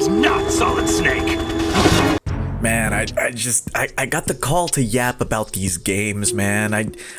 not Solid Snake. Man, I got the call to yap about these games, man.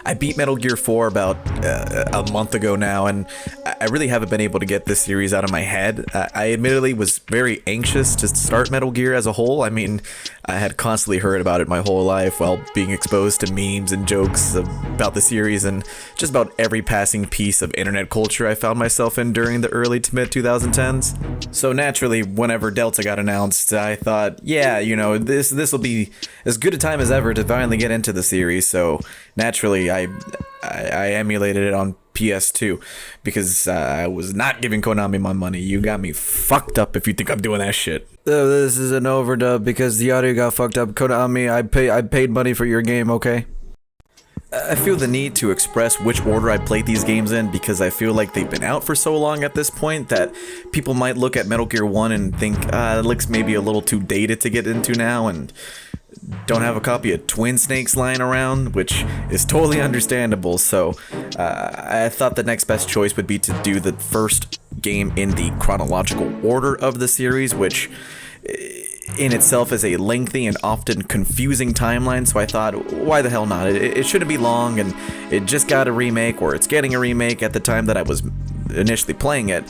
I beat Metal Gear 4 about a month ago now, and I really haven't been able to get this series out of my head. I admittedly was very anxious to start Metal Gear as a whole. I mean, I had constantly heard about it my whole life while being exposed to memes and jokes about the series and just about every passing piece of internet culture I found myself in during the early to mid 2010s. So naturally, whenever Delta got announced, I thought, yeah, you know, this will be as good a time as ever to finally get into the series. So naturally, I emulated it on PS2 because I was not giving Konami my money. You got me fucked up if you think I'm doing that shit. This is an overdub because the audio got fucked up. Konami, I paid money for your game, okay? I feel the need to express which order I played these games in because I feel like they've been out for so long at this point that people might look at Metal Gear 1 and think, it looks maybe a little too dated to get into now, and don't have a copy of Twin Snakes lying around, which is totally understandable. So I thought the next best choice would be to do the first game in the chronological order of the series, which in itself is a lengthy and often confusing timeline. So I thought, why the hell not? It shouldn't be long, and it just got a remake, or it's getting a remake at the time that I was initially playing it.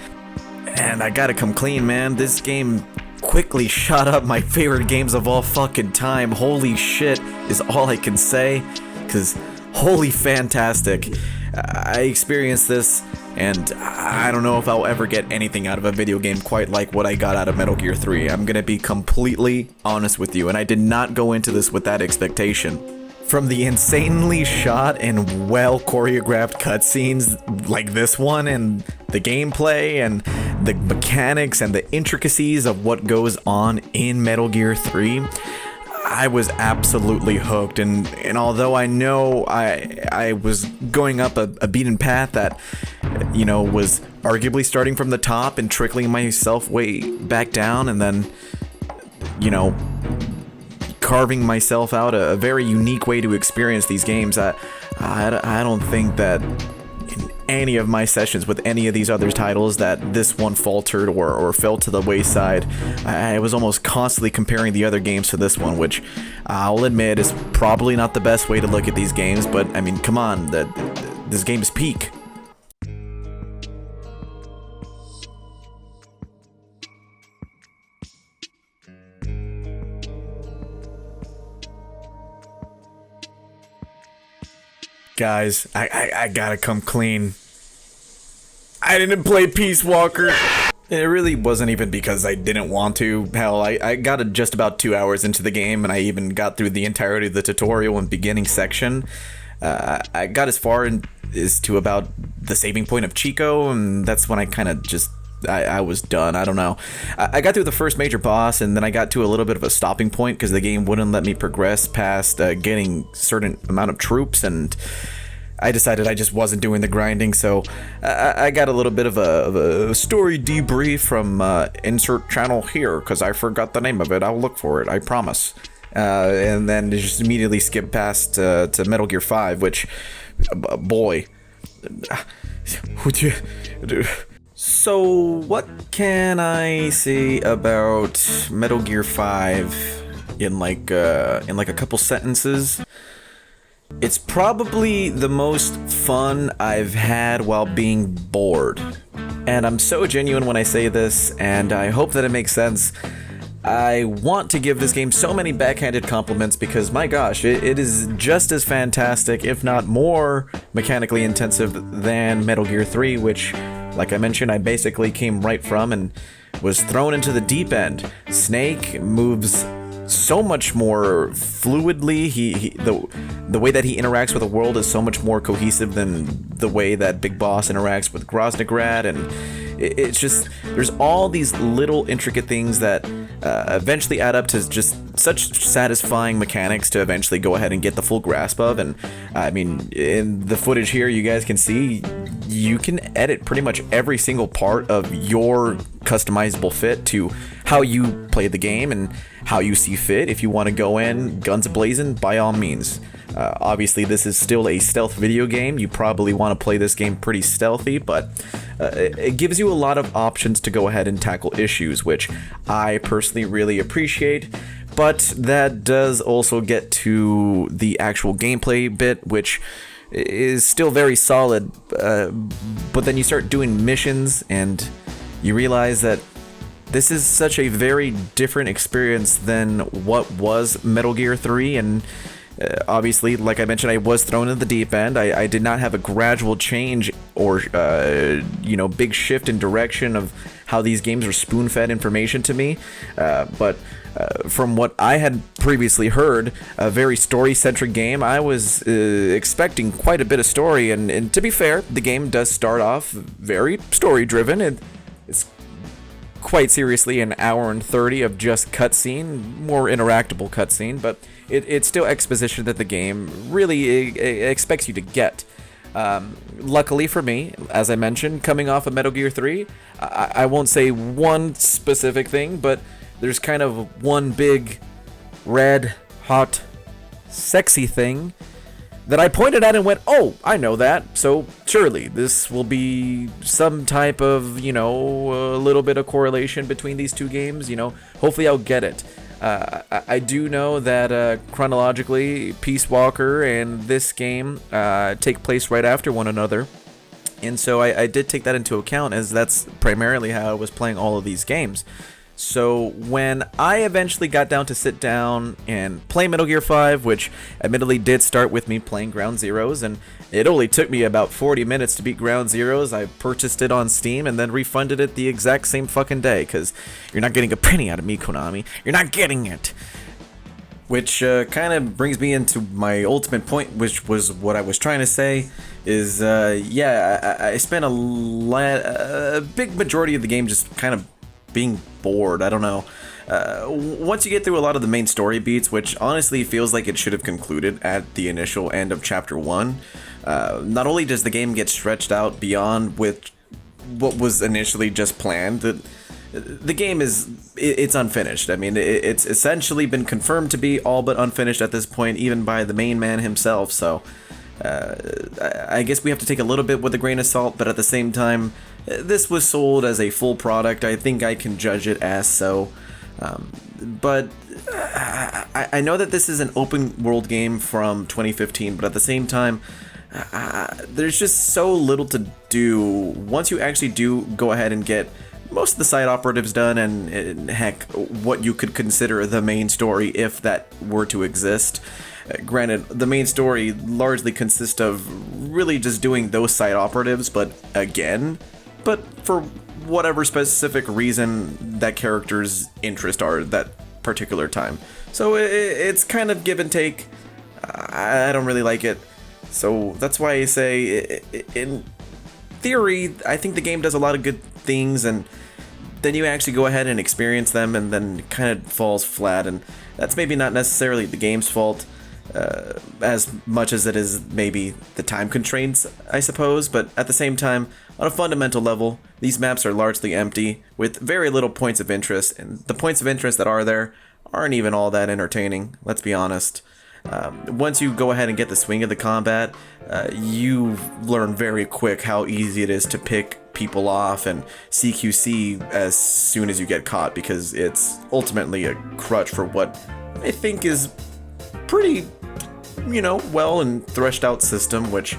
And I gotta come clean, man. This game quickly shot up my favorite games of all fucking time. Holy shit is all I can say, because holy fantastic. I experienced this, and I don't know if I'll ever get anything out of a video game quite like what I got out of Metal Gear 3. I'm gonna be completely honest with you, and I did not go into this with that expectation. From the insanely shot and well choreographed cutscenes like this one, and the gameplay and the mechanics and the intricacies of what goes on in Metal Gear 3, I was absolutely hooked. And although I know I was going up a beaten path that, you know, was arguably starting from the top and trickling myself way back down, and then, you know, carving myself out a very unique way to experience these games, I don't think that in any of my sessions with any of these other titles that this one faltered or fell to the wayside. I was almost constantly comparing the other games to this one, which I'll admit is probably not the best way to look at these games, but I mean, come on, this game is peak. Guys, I gotta come clean. I didn't play Peace Walker. It really wasn't even because I didn't want to. Hell, I got just about 2 hours into the game, and I even got through the entirety of the tutorial and beginning section. I got as far as to about the saving point of Chico, and that's when I kind of just... I was done. I don't know. I got through the first major boss, and then I got to a little bit of a stopping point because the game wouldn't let me progress past getting certain amount of troops, and I decided I just wasn't doing the grinding. So I got a little bit of a story debrief from insert channel here because I forgot the name of it. I'll look for it, I promise. And then just immediately skip past to Metal Gear 5, which, boy, would you... So, what can I say about Metal Gear 5 in like a couple sentences? It's probably the most fun I've had while being bored. And I'm so genuine when I say this, and I hope that it makes sense. I want to give this game so many backhanded compliments because, my gosh, it is just as fantastic, if not more mechanically intensive than Metal Gear 3, which, like I mentioned, I basically came right from and was thrown into the deep end. Snake moves so much more fluidly. The way that he interacts with the world is so much more cohesive than the way that Big Boss interacts with Groznygrad, and it's just, there's all these little intricate things that eventually add up to just such satisfying mechanics to eventually go ahead and get the full grasp of. And I mean, in the footage here, you guys can see you can edit pretty much every single part of your customizable fit to how you play the game and how you see fit. If you want to go in guns blazing, by all means. Obviously, this is still a stealth video game. You probably want to play this game pretty stealthy, but it gives you a lot of options to go ahead and tackle issues, which I personally really appreciate. But that does also get to the actual gameplay bit, which is still very solid. But then you start doing missions, and you realize that this is such a very different experience than what was Metal Gear 3, and obviously, like I mentioned, I was thrown in the deep end. I did not have a gradual change or, big shift in direction of how these games are spoon-fed information to me. But from what I had previously heard, a very story-centric game, I was expecting quite a bit of story. And to be fair, the game does start off very story-driven. It's quite seriously an hour and 30 of just cutscene, more interactable cutscene, but it's still exposition that the game really expects you to get. Luckily for me, as I mentioned, coming off of Metal Gear 3, I won't say one specific thing, but there's kind of one big, red, hot, sexy thing that I pointed at and went, oh, I know that, so surely this will be some type of, a little bit of correlation between these two games, hopefully I'll get it. I do know that chronologically, Peace Walker and this game take place right after one another, and so I did take that into account, as that's primarily how I was playing all of these games. So when I eventually got down to sit down and play Metal Gear 5, which admittedly did start with me playing Ground Zeroes, and it only took me about 40 minutes to beat Ground Zeroes. I purchased it on Steam and then refunded it the exact same fucking day, because you're not getting a penny out of me, Konami. You're not getting it. Which kind of brings me into my ultimate point, which was what I was trying to say, is, I spent a big majority of the game just kind of being bored. I don't know. Once you get through a lot of the main story beats, which honestly feels like it should have concluded at the initial end of Chapter 1, not only does the game get stretched out beyond with what was initially just planned, the game it's unfinished. I mean, it's essentially been confirmed to be all but unfinished at this point, even by the main man himself, so I guess we have to take a little bit with a grain of salt, but at the same time, this was sold as a full product. I think I can judge it as so. But I know that this is an open world game from 2015, but at the same time, there's just so little to do once you actually do go ahead and get most of the side operatives done, and heck, what you could consider the main story if that were to exist. Granted, the main story largely consists of really just doing those side operatives, but for whatever specific reason that character's interest are at that particular time. So it's kind of give and take. I don't really like it. So that's why I say, in theory, I think the game does a lot of good things, and then you actually go ahead and experience them, and then it kind of falls flat, and that's maybe not necessarily the game's fault, as much as it is maybe the time constraints, I suppose. But at the same time, on a fundamental level, these maps are largely empty, with very little points of interest, and the points of interest that are there aren't even all that entertaining, let's be honest. Once you go ahead and get the swing of the combat, you learn very quick how easy it is to pick people off and CQC as soon as you get caught, because it's ultimately a crutch for what I think is pretty, well and threshed out system, which,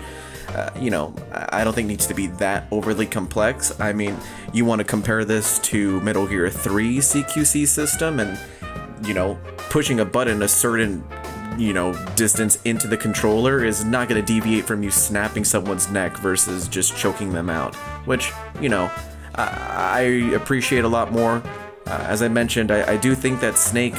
I don't think needs to be that overly complex. I mean, you want to compare this to Metal Gear 3 CQC system, and, pushing a button a certain distance into the controller is not going to deviate from you snapping someone's neck versus just choking them out, which, I appreciate a lot more. As I mentioned, I do think that Snake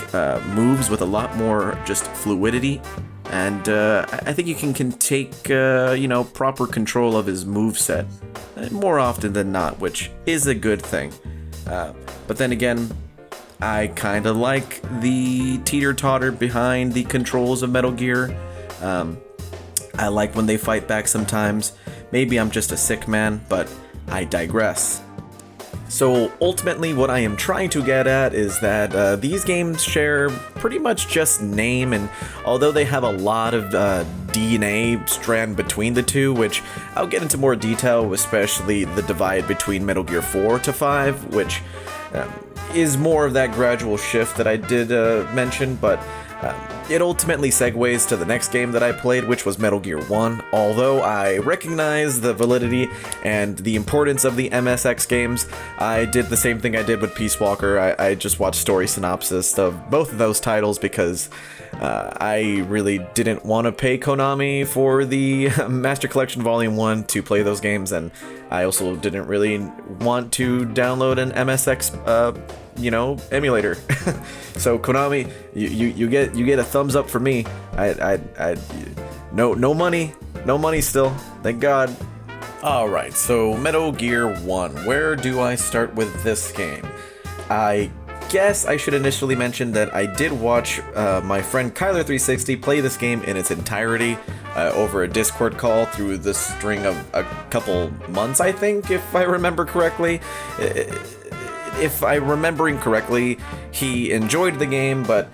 moves with a lot more just fluidity, and I think you can take, proper control of his moveset more often than not, which is a good thing. But then again, I kind of like the teeter-totter behind the controls of Metal Gear. I like when they fight back sometimes. Maybe I'm just a sick man, but I digress. So ultimately what I am trying to get at is that these games share pretty much just name, and although they have a lot of DNA strand between the two, which I'll get into more detail, especially the divide between Metal Gear 4 to 5, which is more of that gradual shift that I did mention, but it ultimately segues to the next game that I played, which was Metal Gear 1. Although I recognize the validity and the importance of the MSX games, I did the same thing I did with Peace Walker. I just watched story synopsis of both of those titles because I really didn't want to pay Konami for the Master Collection Volume 1 to play those games, and I also didn't really want to download an MSX emulator. So Konami, you get a thumbs up for me. No money still, thank God. Alright, so Metal Gear 1, where do I start with this game? I guess I should initially mention that I did watch my friend Kyler360 play this game in its entirety over a Discord call through the string of a couple months, I think, if I remember correctly. If I'm remembering correctly, he enjoyed the game, but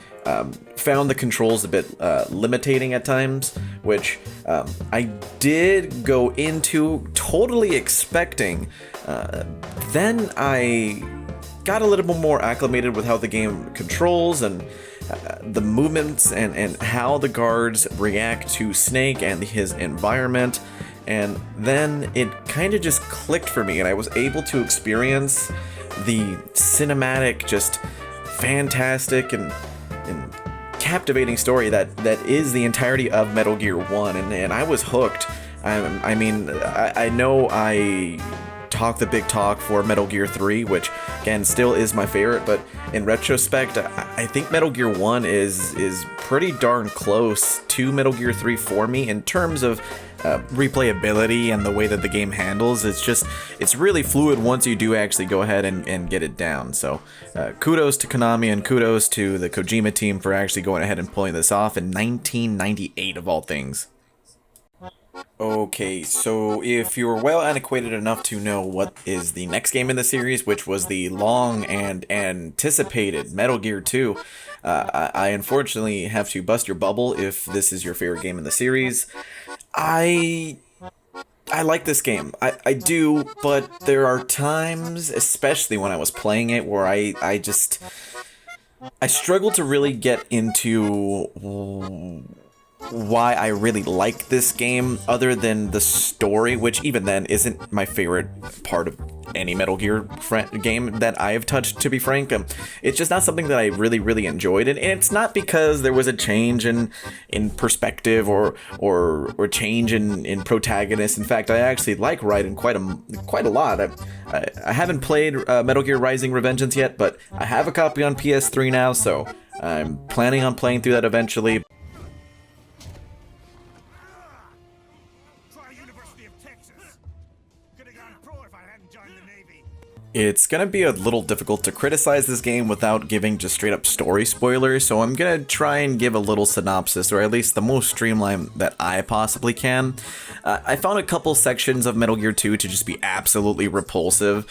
found the controls a bit limiting at times, which I did go into totally expecting. Then I got a little bit more acclimated with how the game controls and the movements and how the guards react to Snake and his environment, and then it kind of just clicked for me, and I was able to experience the cinematic, just fantastic and captivating story that is the entirety of Metal Gear 1, and I was hooked. I mean, I know I talk the big talk for Metal Gear 3, which again still is my favorite, but in retrospect, I think Metal Gear 1 is pretty darn close to Metal Gear 3 for me in terms of replayability and the way that the game handles. It's really fluid once you do actually go ahead and get it down. So kudos to Konami and kudos to the Kojima team for actually going ahead and pulling this off in 1998 of all things. Okay, so if you're well acquainted enough to know what is the next game in the series, which was the long and anticipated Metal Gear 2, I unfortunately have to bust your bubble if this is your favorite game in the series. I like this game. I do, but there are times, especially when I was playing it, where I struggle to really get into why I really like this game, other than the story, which even then isn't my favorite part of any Metal Gear game that I have touched, to be frank. It's just not something that I really enjoyed, and it's not because there was a change in perspective or change in protagonist. In fact, I actually like Raiden quite a lot. I haven't played Metal Gear Rising: Revengeance yet, but I have a copy on PS3 now, so I'm planning on playing through that eventually. It's gonna be a little difficult to criticize this game without giving just straight up story spoilers, so I'm gonna try and give a little synopsis, or at least the most streamlined that I possibly can. I found a couple sections of Metal Gear 2 to just be absolutely repulsive.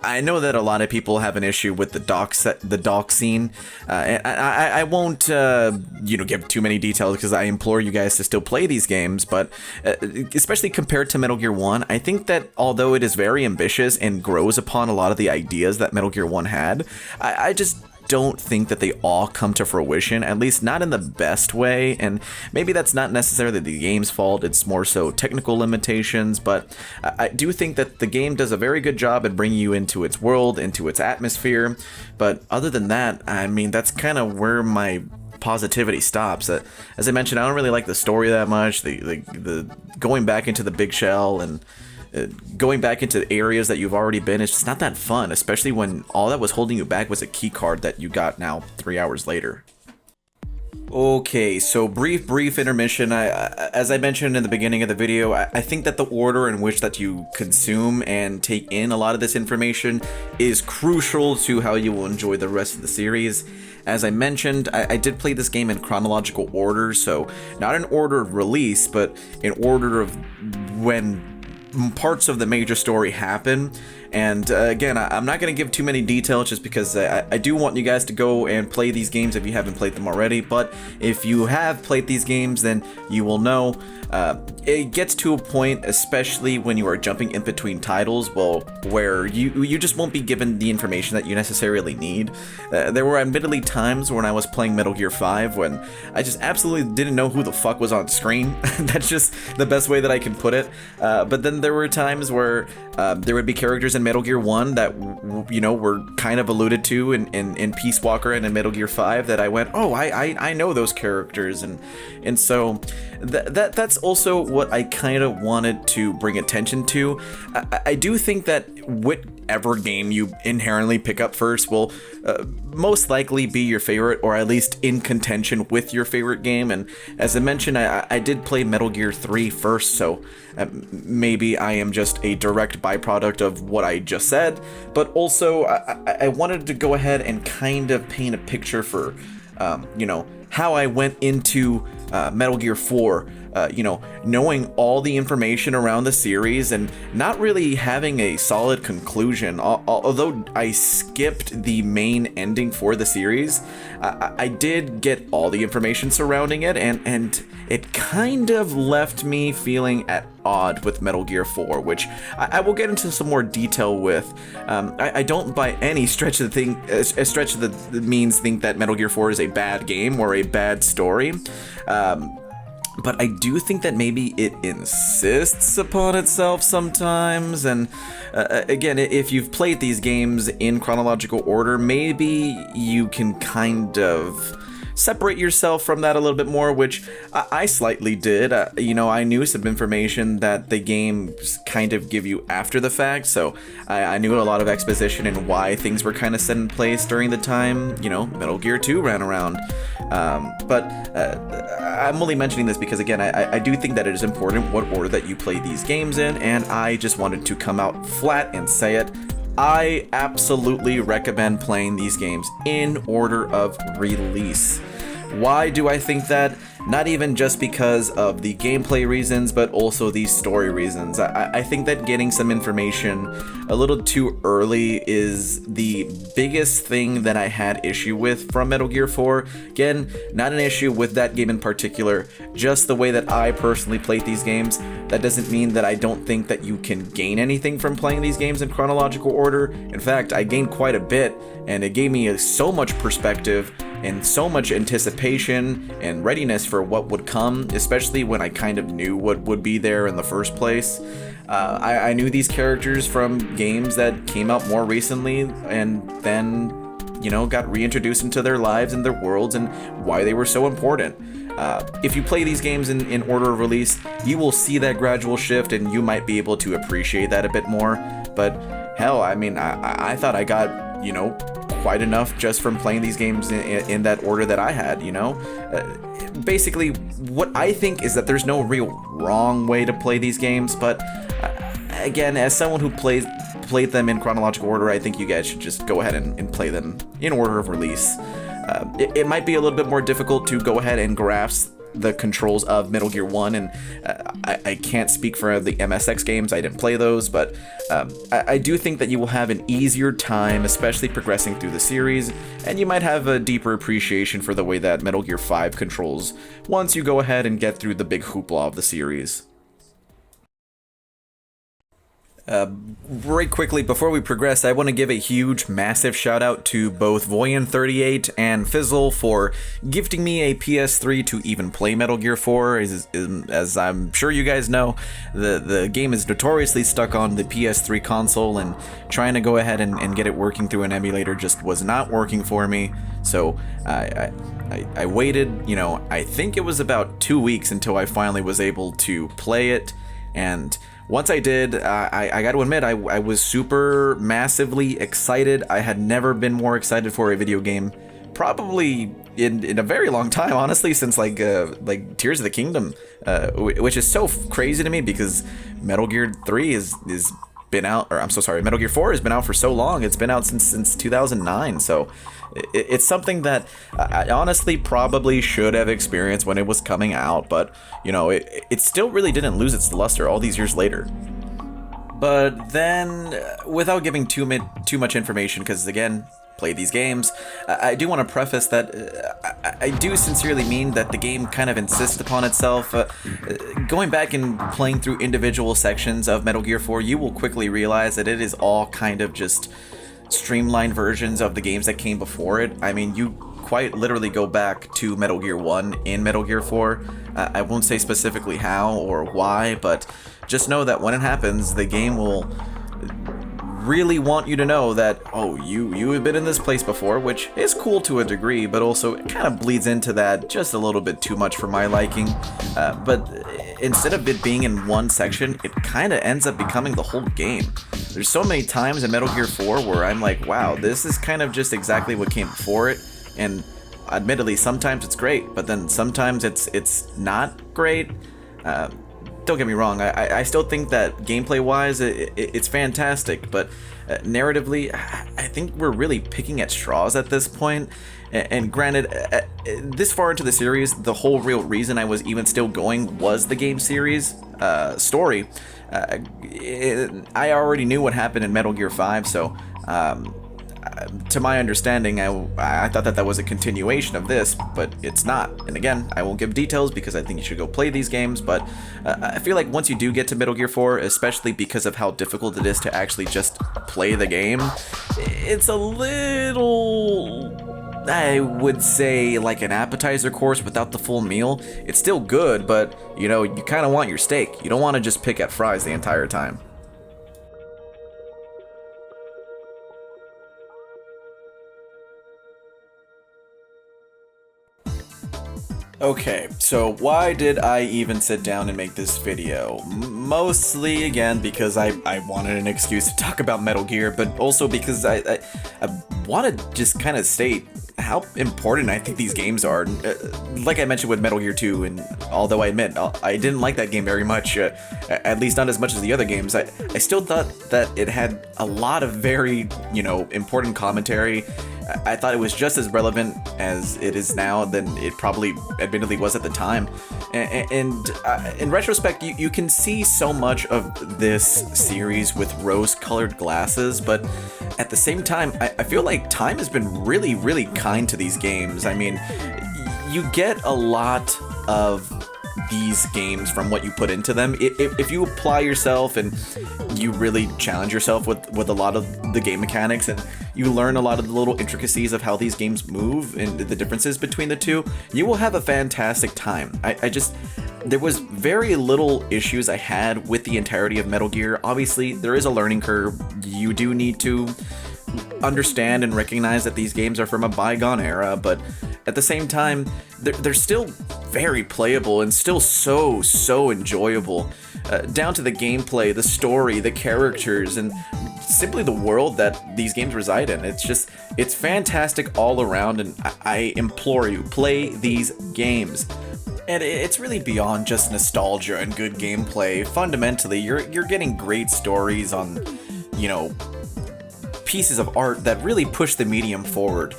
I know that a lot of people have an issue with the dock scene, and I won't give too many details because I implore you guys to still play these games, but especially compared to Metal Gear 1, I think that although it is very ambitious and grows upon a lot of the ideas that Metal Gear 1 had, I just don't think that they all come to fruition, at least not in the best way, and maybe that's not necessarily the game's fault, it's more so technical limitations, but I do think that the game does a very good job at bringing you into its world, into its atmosphere, but other than that, I mean, that's kind of where my positivity stops. As I mentioned, I don't really like the story that much, the going back into the big shell and going back into areas that you've already been, it's just not that fun, especially when all that was holding you back was a key card that you got now 3 hours later. Okay, so brief intermission. As I mentioned in the beginning of the video, I think that the order in which that you consume and take in a lot of this information is crucial to how you will enjoy the rest of the series. As I mentioned, I did play this game in chronological order, so not in order of release, but in order of when parts of the major story happen. And again, I'm not going to give too many details just because I do want you guys to go and play these games if you haven't played them already. But if you have played these games, then you will know it gets to a point, especially when you are jumping in between titles, well, where you just won't be given the information that you necessarily need. There were admittedly times when I was playing Metal Gear 5 when I just absolutely didn't know who the fuck was on screen. That's just the best way that I can put it. But then there were times where there would be characters in Metal Gear 1 that, were kind of alluded to in Peace Walker and in Metal Gear 5 that I went, oh, I know those characters. And so that's also what I kind of wanted to bring attention to. I do think that whatever game you inherently pick up first will most likely be your favorite, or at least in contention with your favorite game. And as I mentioned, I did play Metal Gear 3 first, so maybe I am just a direct byproduct of what I just said, but also I wanted to go ahead and kind of paint a picture for how I went into Metal Gear 4, knowing all the information around the series and not really having a solid conclusion. Although I skipped the main ending for the series, I did get all the information surrounding it, and it kind of left me feeling at odd with Metal Gear 4, which I will get into some more detail with. I don't by any stretch of the means think that Metal Gear 4 is a bad game or a bad story. But I do think that maybe it insists upon itself sometimes, and again, if you've played these games in chronological order, maybe you can kind of separate yourself from that a little bit more, which I slightly did. I knew some information that the games kind of give you after the fact, so I knew a lot of exposition and why things were kind of set in place during the time, Metal Gear 2 ran around. But I'm only mentioning this because, again, I do think that it is important what order that you play these games in, and I just wanted to come out flat and say it. I absolutely recommend playing these games in order of release. Why do I think that? Not even just because of the gameplay reasons, but also the story reasons. I think that getting some information a little too early is the biggest thing that I had issue with from Metal Gear 4. Again, not an issue with that game in particular, just the way that I personally played these games. That doesn't mean that I don't think that you can gain anything from playing these games in chronological order. In fact, I gained quite a bit, and it gave me so much perspective and so much anticipation and readiness for what would come, especially when I kind of knew what would be there in the first place. I knew these characters from games that came out more recently, and then, got reintroduced into their lives and their worlds and why they were so important. If you play these games in order of release, you will see that gradual shift, and you might be able to appreciate that a bit more. But hell, I thought I got, quite enough just from playing these games in that order that I had, basically, what I think is that there's no real wrong way to play these games, but again, as someone who played them in chronological order, I think you guys should just go ahead and play them in order of release. It might be a little bit more difficult to go ahead and grasp the controls of Metal Gear 1, and I can't speak for the MSX games, I didn't play those, but I do think that you will have an easier time, especially progressing through the series, and you might have a deeper appreciation for the way that Metal Gear 5 controls once you go ahead and get through the big hoopla of the series. Very quickly, before we progress, I want to give a huge, massive shout out to both Voyan38 and Fizzle for gifting me a PS3 to even play Metal Gear 4. As I'm sure you guys know, the game is notoriously stuck on the PS3 console, and trying to go ahead and get it working through an emulator just was not working for me. So I waited, I think it was about 2 weeks until I finally was able to play it, and once I did, I got to admit, I was super massively excited. I had never been more excited for a video game, probably in a very long time, honestly, since like Tears of the Kingdom, which is so crazy to me because Metal Gear 3 is been out, or I'm so sorry, Metal Gear 4 has been out for so long. It's been out since 2009, so it's something that I honestly probably should have experienced when it was coming out, but it still really didn't lose its luster all these years later. But then, without giving too much information, because again, play these games, I do want to preface that I do sincerely mean that the game kind of insists upon itself. Going back and playing through individual sections of Metal Gear 4, you will quickly realize that it is all kind of just streamlined versions of the games that came before it. I mean, you quite literally go back to Metal Gear 1 in Metal Gear 4. I won't say specifically how or why, but just know that when it happens, the game will really want you to know that, oh, you have been in this place before, which is cool to a degree, but also it kind of bleeds into that just a little bit too much for my liking. But instead of it being in one section, it kind of ends up becoming the whole game. There's so many times in Metal Gear 4 where I'm like, wow, this is kind of just exactly what came before it, and admittedly, sometimes it's great, but then sometimes it's not great. Don't get me wrong, I still think that gameplay-wise, it's fantastic, but narratively, I think we're really picking at straws at this point. And granted, this far into the series, the whole real reason I was even still going was the game series story. I already knew what happened in Metal Gear 5, so to my understanding, I thought that was a continuation of this, but it's not. And again, I won't give details because I think you should go play these games, but I feel like once you do get to Metal Gear 4, especially because of how difficult it is to actually just play the game, it's a little, I would say, like an appetizer course without the full meal. It's still good, but, you know, you kind of want your steak. You don't want to just pick at fries the entire time. Okay, so why did I even sit down and make this video? Mostly, again, because I wanted an excuse to talk about Metal Gear, but also because I want to just kind of state how important I think these games are. Like I mentioned with Metal Gear 2, and although I admit I didn't like that game very much, at least not as much as the other games, I still thought that it had a lot of very, important commentary. I thought it was just as relevant as it is now than it probably admittedly was at the time. And in retrospect, you can see so much of this series with rose-colored glasses, but at the same time, I feel like time has been really, really kind to these games. I mean, you get a lot of these games from what you put into them. If you apply yourself and you really challenge yourself with a lot of the game mechanics, and you learn a lot of the little intricacies of how these games move and the differences between the two, you will have a fantastic time. There was very little issues I had with the entirety of Metal Gear. Obviously, there is a learning curve. You do need to understand and recognize that these games are from a bygone era, but at the same time, they're still very playable and still so enjoyable. Down to the gameplay, the story, the characters, and simply the world that these games reside in. It's fantastic all around, and I implore you, play these games. And it's really beyond just nostalgia and good gameplay. Fundamentally, you're getting great stories on, pieces of art that really push the medium forward.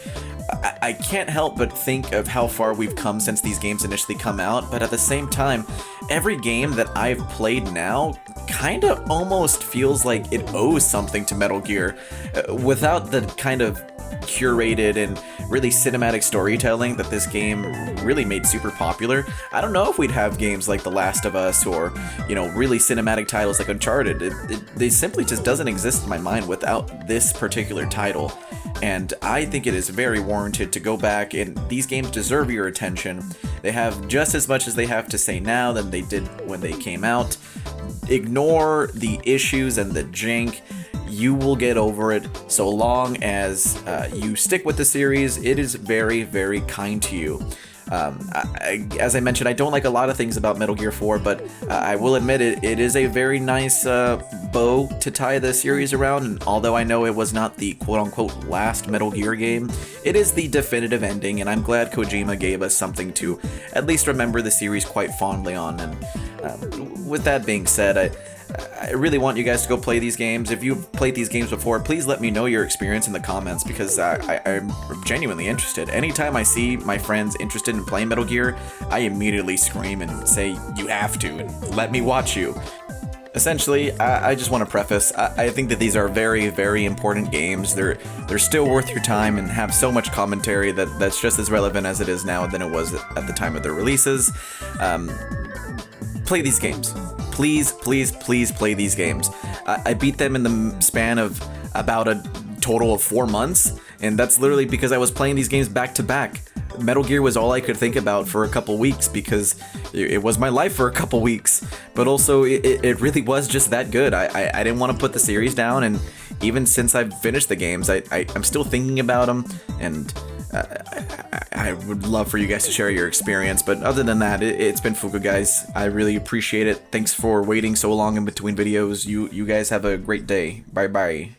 I can't help but think of how far we've come since these games initially come out, but at the same time, every game that I've played now kinda almost feels like it owes something to Metal Gear, without the kind of curated and really cinematic storytelling that this game really made super popular. I don't know if we'd have games like The Last of Us or, really cinematic titles like Uncharted. They simply just doesn't exist in my mind without this particular title. And I think it is very warranted to go back, and these games deserve your attention. They have just as much as they have to say now than they did when they came out. Ignore the issues and the jank. You will get over it so long as you stick with the series. It is very, very kind to you. As I mentioned, I don't like a lot of things about Metal Gear 4, but I will admit it is a very nice bow to tie the series around, and although I know it was not the quote-unquote last Metal Gear game, it is the definitive ending, and I'm glad Kojima gave us something to at least remember the series quite fondly on. And with that being said, I really want you guys to go play these games. If you've played these games before, please let me know your experience in the comments, because I'm genuinely interested. Anytime I see my friends interested in playing Metal Gear, I immediately scream and say, you have to, and let me watch you. Essentially, I just want to preface, I think that these are very, very important games. They're still worth your time and have so much commentary that's just as relevant as it is now than it was at the time of their releases. Play these games. Please, please, please play these games. I beat them in the span of about a total of 4 months, and that's literally because I was playing these games back to back. Metal Gear was all I could think about for a couple weeks because it was my life for a couple weeks, but also it really was just that good. I didn't want to put the series down, and even since I've finished the games, I'm still thinking about them, and I would love for you guys to share your experience. But other than that, it's been Fuka, guys. I really appreciate it. Thanks for waiting so long in between videos. You guys have a great day. Bye bye.